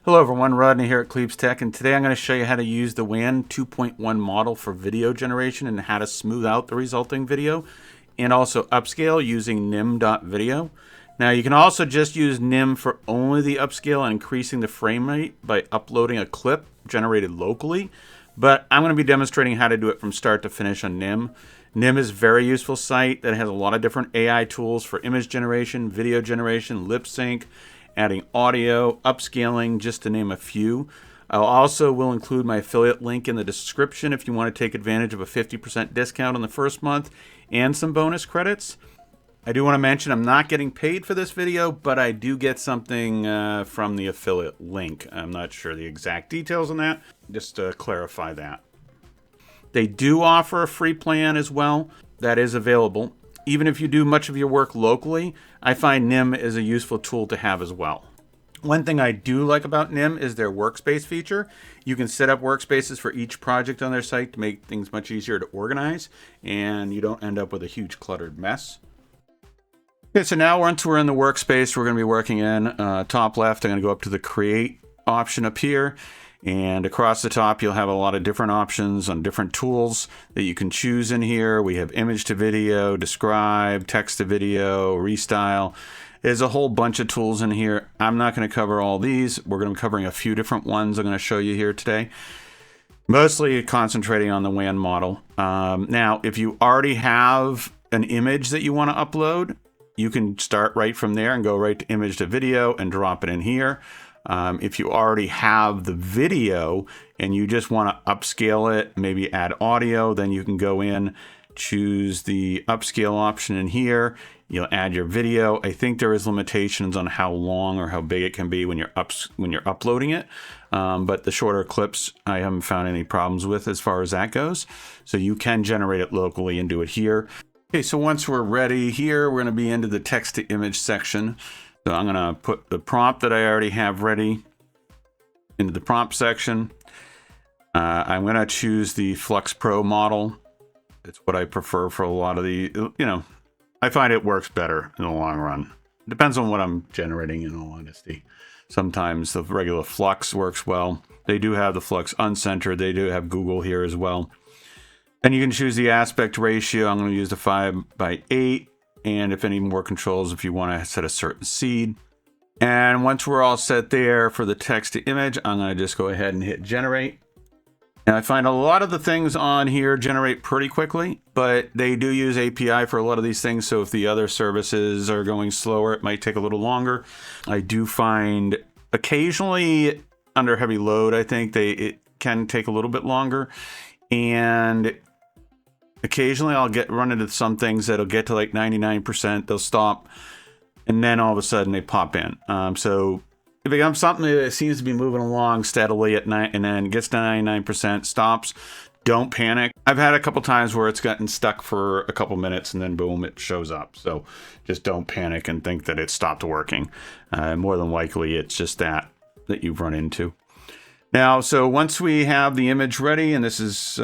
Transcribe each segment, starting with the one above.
Hello everyone, Rodney here at Cleves Tech, and today I'm going to show you how to use the WAN 2.1 model for video generation and how to smooth out the resulting video, and also upscale using nim.video. Now you can also just use nim for only the upscale and increasing the frame rate by uploading a clip generated locally, but I'm going to be demonstrating how to do it from start to finish on nim. Nim is a very useful site that has a lot of different AI tools for image generation, video generation, lip sync, adding audio, upscaling, just to name a few. I also will include my affiliate link in the description if you want to take advantage of a 50% discount on the first month and some bonus credits. I do want to mention I'm not getting paid for this video, but I do get something from the affiliate link. I'm not sure the exact details on that, just to clarify that. They do offer a free plan as well that is available. Even if you do much of your work locally, I find nim is a useful tool to have as well. One thing I do like about nim is their workspace feature. You can set up workspaces for each project on their site to make things much easier to organize, and you don't end up with a huge cluttered mess. Okay, so now once we're in the workspace, we're going to be working in top left. I'm going to go up to the create option up here. And across the top, you'll have a lot of different options on different tools that you can choose in here. We have image to video, describe, text to video, restyle. There's a whole bunch of tools in here. I'm not going to cover all these. We're going to be covering a few different ones I'm going to show you here today. Mostly concentrating on the WAN model. Now, if you already have an image that you want to upload, you can start right from there and go right to image to video and drop it in here. If you already have the video and you just want to upscale it, maybe add audio, then you can go in, choose the upscale option in here. You'll add your video. I think there is limitations on how long or how big it can be when you're uploading it. But the shorter clips, I haven't found any problems with as far as that goes. So you can generate it locally and do it here. Okay, so once we're ready here, we're going to be into the text to image section. So I'm going to put the prompt that I already have ready into the prompt section. I'm going to choose the Flux Pro model. It's what I prefer for a lot of the, I find it works better in the long run. It depends on what I'm generating, in all honesty. Sometimes the regular Flux works well. They do have the Flux uncentered. They do have Google here as well. And you can choose the aspect ratio. I'm going to use the 5:8. And if any more controls, if you want to set a certain seed. And once we're all set there for the text to image, I'm going to just go ahead and hit generate. And I find a lot of the things on here generate pretty quickly, but they do use API for a lot of these things. So if the other services are going slower, it might take a little longer. I do find occasionally under heavy load, I think it can take a little bit longer. And occasionally I'll run into some things that'll get to like 99%, they'll stop, and then all of a sudden they pop in. So if it becomes something that seems to be moving along steadily at night and then gets to 99%, stops, don't panic. I've had a couple times where it's gotten stuck for a couple minutes and then boom, it shows up. So just don't panic and think that it stopped working. More than likely it's just that you've run into. Now, so once we have the image ready, and this is,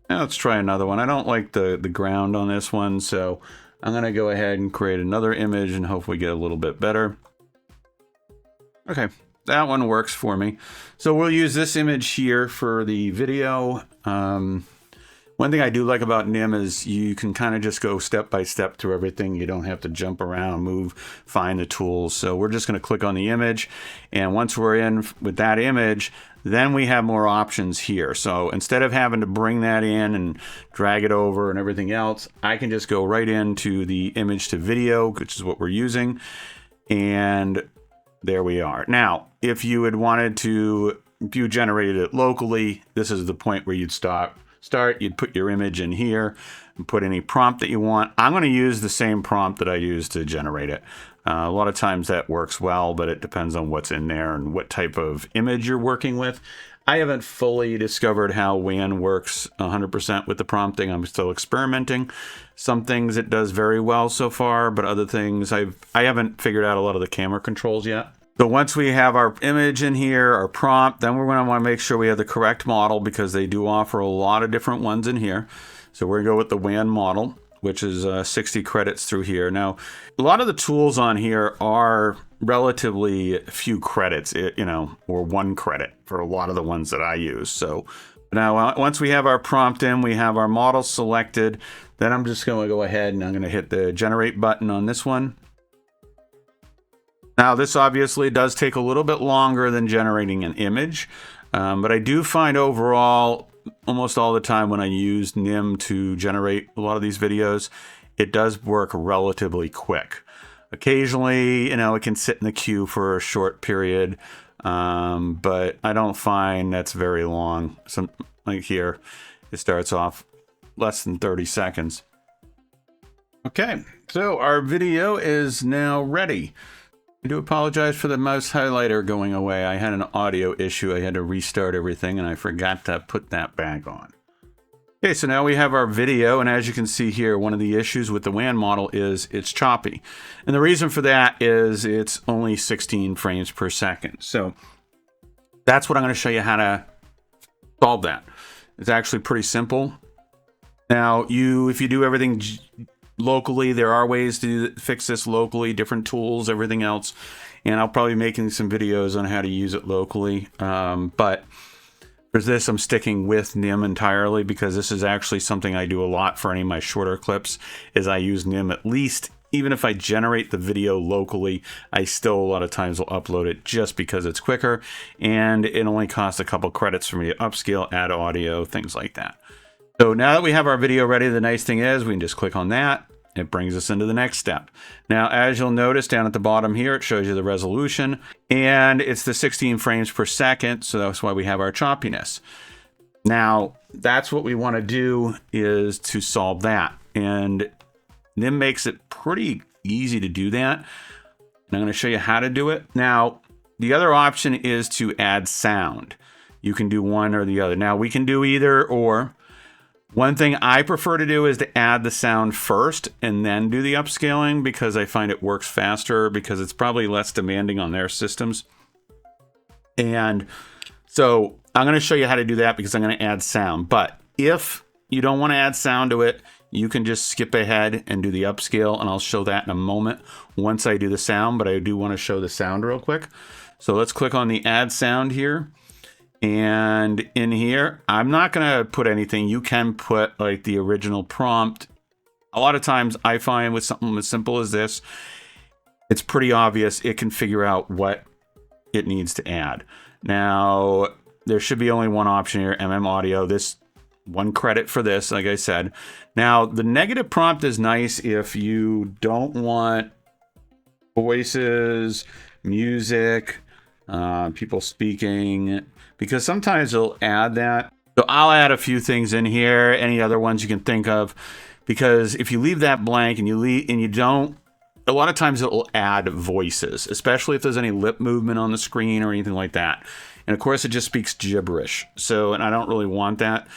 now let's try another one. I don't like the ground on this one, so I'm going to go ahead and create another image and hopefully get a little bit better. Okay, that one works for me. So we'll use this image here for the video. One thing I do like about nim is you can kind of just go step by step through everything. You don't have to jump around, move, find the tools. So we're just going to click on the image. And once we're in with that image, then we have more options here. So instead of having to bring that in and drag it over and everything else, I can just go right into the image to video, which is what we're using. And there we are. Now, if you had wanted to, if you generated it locally, this is the point where you'd start, you'd put your image in here and put any prompt that you want. I'm going to use the same prompt that I used to generate it. A lot of times that works well, but it depends on what's in there and what type of image you're working with. I haven't fully discovered how WAN works 100% with the prompting. I'm still experimenting. Some things it does very well so far, but other things I haven't figured out a lot of the camera controls yet. So once we have our image in here, our prompt, then we're going to want to make sure we have the correct model because they do offer a lot of different ones in here. So we're going to go with the WAN model. which is 60 credits through here. Now, a lot of the tools on here are relatively few credits, you know, or 1 credit for a lot of the ones that I use. So now once we have our prompt in, we have our model selected, then I'm just going to go ahead and I'm going to hit the generate button on this one. Now, this obviously does take a little bit longer than generating an image, but I do find overall, almost all the time when I use Nim to generate a lot of these videos, it does work relatively quick. Occasionally, you know, it can sit in the queue for a short period, but I don't find that's very long. Some, like here, it starts off less than 30 seconds. Okay, so our video is now ready. I do apologize for the mouse highlighter going away. I had an audio issue. I had to restart everything and I forgot to put that back on. Okay, so now we have our video, and as you can see here, one of the issues with the WAN model is it's choppy. And the reason for that is it's only 16 frames per second. So that's what I'm going to show you how to solve that. It's actually pretty simple. Now, if you do everything locally, there are ways to fix this locally, different tools, everything else. And I'll probably be making some videos on how to use it locally. But for this, I'm sticking with Nim entirely because this is actually something I do a lot for any of my shorter clips, is I use Nim at least. Even if I generate the video locally, I still a lot of times will upload it just because it's quicker. And it only costs a couple credits for me to upscale, add audio, things like that. So now that we have our video ready, the nice thing is we can just click on that. It brings us into the next step. Now, as you'll notice down at the bottom here, it shows you the resolution, and it's the 16 frames per second, so that's why we have our choppiness. Now, that's what we want to do, is to solve that. And Nim makes it pretty easy to do that. And I'm going to show you how to do it. Now, the other option is to add sound. You can do one or the other. Now, we can do either or. One thing I prefer to do is to add the sound first and then do the upscaling, because I find it works faster, because it's probably less demanding on their systems. And so I'm going to show you how to do that because I'm going to add sound. But if you don't want to add sound to it, you can just skip ahead and do the upscale, and I'll show that in a moment once I do the sound, but I do want to show the sound real quick. So let's click on the add sound here. And in here, I'm not going to put anything. You can put like the original prompt. A lot of times I find with something as simple as this, it's pretty obvious. It can figure out what it needs to add. Now, there should be only one option here, Audio. This 1 credit for this, like I said. Now, the negative prompt is nice if you don't want voices, music, people speaking, because sometimes it'll add that. So I'll add a few things in here, any other ones you can think of, because if you leave that blank and you don't, a lot of times it will add voices, especially if there's any lip movement on the screen or anything like that. And of course, it just speaks gibberish. So, and I don't really want that.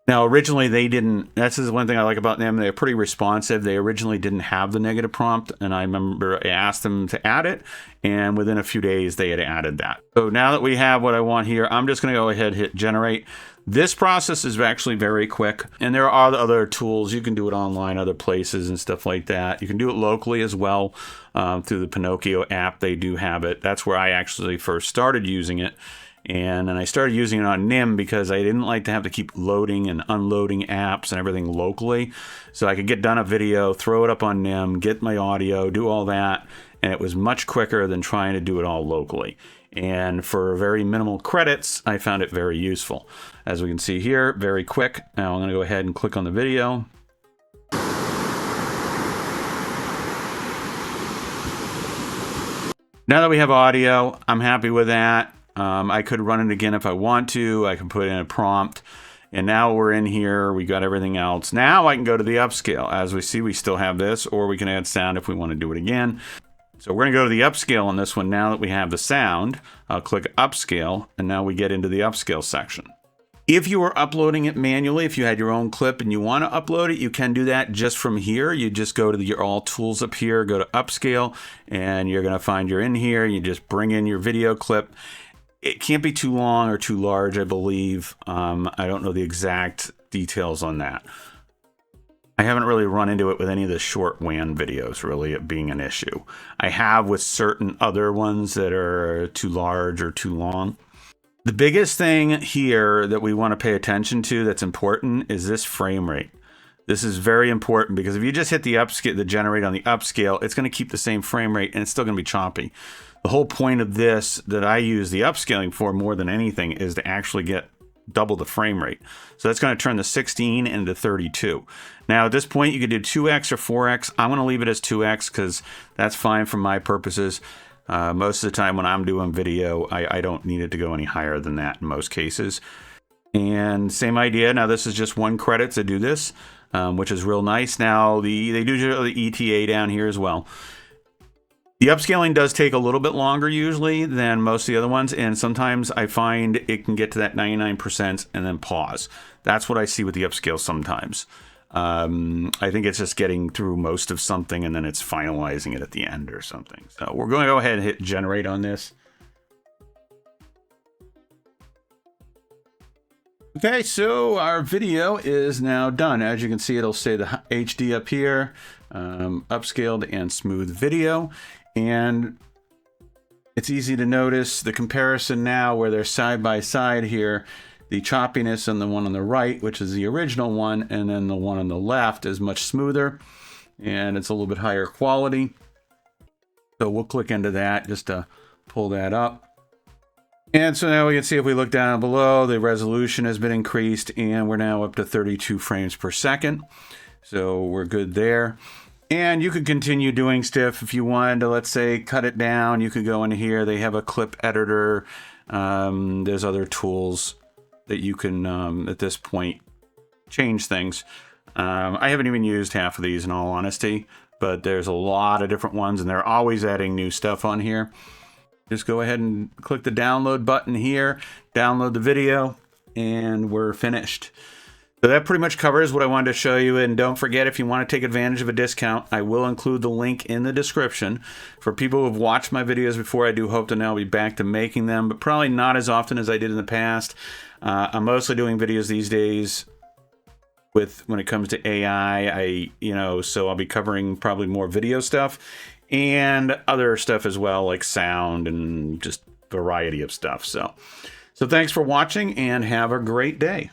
Now, originally they didn't, that's one thing I like about them. They're pretty responsive. They originally didn't have the negative prompt, and I remember I asked them to add it, and within a few days they had added that. So now that we have what I want here, I'm just going to go ahead and hit generate. This process is actually very quick, and there are other tools. You can do it online, other places and stuff like that. You can do it locally as well through the Pinocchio app. They do have it. That's where I actually first started using it. And then I started using it on Nim because I didn't like to have to keep loading and unloading apps and everything locally. So I could get done a video, throw it up on Nim, get my audio, do all that. And it was much quicker than trying to do it all locally. And for very minimal credits, I found it very useful. As we can see here, very quick. Now I'm going to go ahead and click on the video. Now that we have audio, I'm happy with that. I could run it again if I want to. I can put in a prompt. And now we're in here. We got everything else. Now I can go to the upscale. As we see, we still have this, or we can add sound if we want to do it again. So we're going to go to the upscale on this one now that we have the sound. I'll click upscale, and now we get into the upscale section. If you are uploading it manually, if you had your own clip and you want to upload it, you can do that just from here. You just go to your all tools up here, go to upscale, and you're going to find you're in here. You just bring in your video clip. It can't be too long or too large, I believe. I don't know the exact details on that. I haven't really run into it with any of the short WAN videos, really, it being an issue. I have with certain other ones that are too large or too long. The biggest thing here that we want to pay attention to that's important is this frame rate. This is very important because if you just hit the upscale, the generate on the upscale, it's going to keep the same frame rate and it's still going to be choppy. The whole point of this that I use the upscaling for more than anything is to actually get double the frame rate. So that's going to turn the 16 into 32. Now at this point you could do 2x or 4x. I'm going to leave it as 2x because that's fine for my purposes. Most of the time when I'm doing video, I don't need it to go any higher than that in most cases. And same idea. Now this is just 1 credit to do this, which is real nice. Now they do the ETA down here as well. The upscaling does take a little bit longer usually than most of the other ones, and sometimes I find it can get to that 99% and then pause. That's what I see with the upscale sometimes. I think it's just getting through most of something and then it's finalizing it at the end or something. So we're going to go ahead and hit generate on this. Okay, so our video is now done. As you can see, it'll say the HD up here, upscaled and smooth video. And it's easy to notice the comparison now where they're side by side here. The choppiness on the one on the right, which is the original one, and then the one on the left is much smoother and it's a little bit higher quality. So we'll click into that just to pull that up. And so now we can see if we look down below, the resolution has been increased and we're now up to 32 frames per second. So we're good there. And you could continue doing stuff if you wanted to, let's say, cut it down. You could go in here. They have a clip editor. There's other tools that you can, at this point, change things. I haven't even used half of these in all honesty, but there's a lot of different ones and they're always adding new stuff on here. Just go ahead and click the download button here, download the video, and we're finished. So that pretty much covers what I wanted to show you. And don't forget, if you want to take advantage of a discount, I will include the link in the description. For people who have watched my videos before, I do hope to now be back to making them, but probably not as often as I did in the past. I'm mostly doing videos these days when it comes to AI. So I'll be covering probably more video stuff and other stuff as well, like sound and just variety of stuff. So thanks for watching and have a great day.